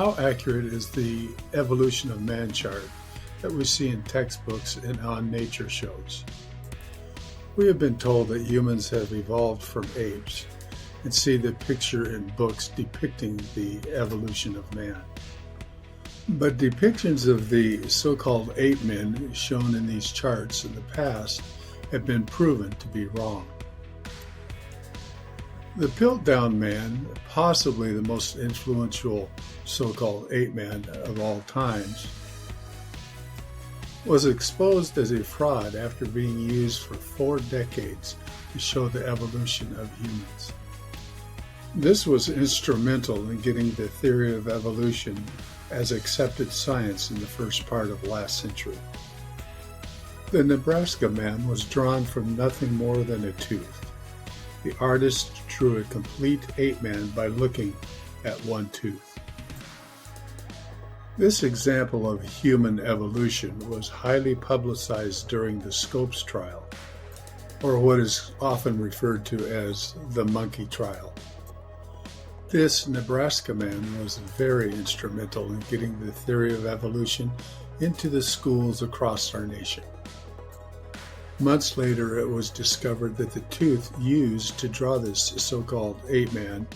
How accurate is the evolution of man chart that we see in textbooks and on nature shows? We have been told that humans have evolved from apes and see the picture in books depicting the evolution of man. But depictions of the so-called ape-men shown in these charts in the past have been proven to be wrong. The Piltdown Man, possibly the most influential so-called ape-man of all times, was exposed as a fraud after being used for 4 decades to show the evolution of humans. This was instrumental in getting the theory of evolution as accepted science in the first part of last century. The Nebraska Man was drawn from nothing more than a tooth. The artist drew a complete ape-man by looking at one tooth. This example of human evolution was highly publicized during the Scopes trial, or what is often referred to as the monkey trial. This Nebraska Man was very instrumental in getting the theory of evolution into the schools across our nation. Months later, it was discovered that the tooth used to draw this so-called ape-man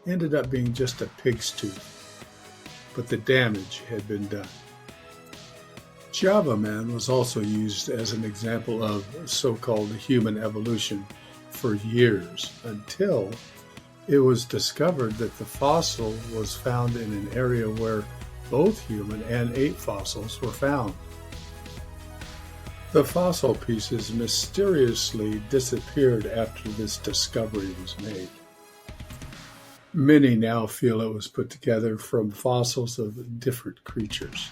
ended up being just a pig's tooth, but the damage had been done. Java Man was also used as an example of so-called human evolution for years until it was discovered that the fossil was found in an area where both human and ape fossils were found. The fossil pieces mysteriously disappeared after this discovery was made. Many now feel it was put together from fossils of different creatures.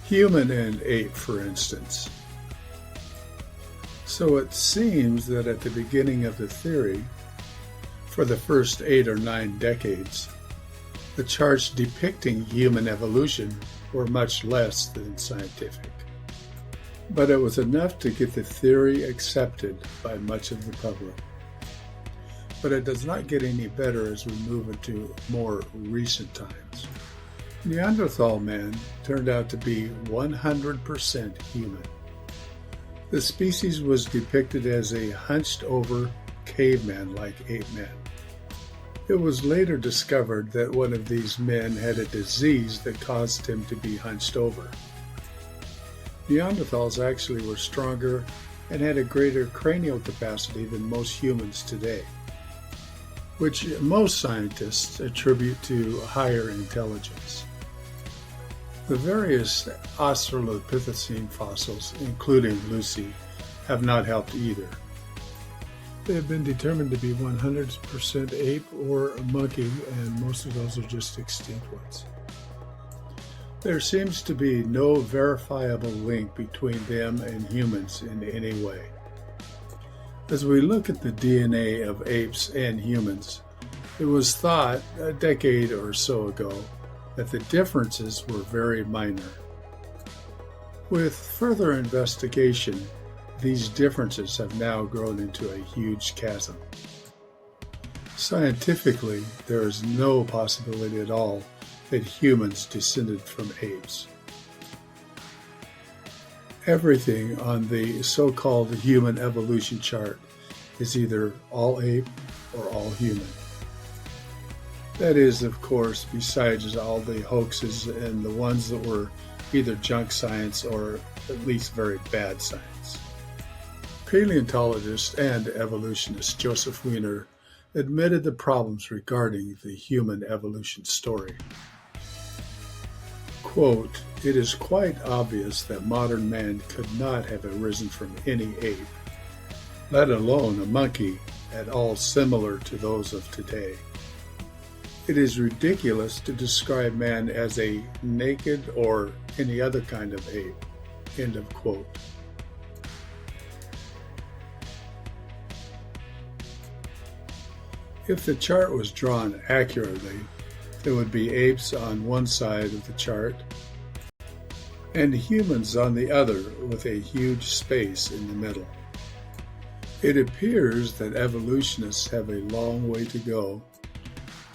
Human and ape, for instance. So it seems that at the beginning of the theory, for the first 8 or 9 decades, the charts depicting human evolution were much less than scientific. But it was enough to get the theory accepted by much of the public. But it does not get any better as we move into more recent times. Neanderthal Man turned out to be 100% human. The species was depicted as a hunched-over caveman-like ape-man. It was later discovered that one of these men had a disease that caused him to be hunched over. Neanderthals actually were stronger and had a greater cranial capacity than most humans today, which most scientists attribute to higher intelligence. The various Australopithecine fossils, including Lucy, have not helped either. They have been determined to be 100% ape or monkey, and most of those are just extinct ones. There seems to be no verifiable link between them and humans in any way. As we look at the DNA of apes and humans, it was thought a decade or so ago that the differences were very minor. With further investigation, these differences have now grown into a huge chasm. Scientifically, there is no possibility at all that humans descended from apes. Everything on the so-called human evolution chart is either all ape or all human. That is, of course, besides all the hoaxes and the ones that were either junk science or at least very bad science. Paleontologist and evolutionist Joseph Wiener admitted the problems regarding the human evolution story. Quote, "It is quite obvious that modern man could not have arisen from any ape, let alone a monkey at all similar to those of today. It is ridiculous to describe man as a naked or any other kind of ape." End of quote. If the chart was drawn accurately, there would be apes on one side of the chart and humans on the other with a huge space in the middle. It appears that evolutionists have a long way to go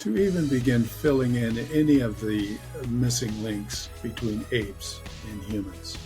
to even begin filling in any of the missing links between apes and humans.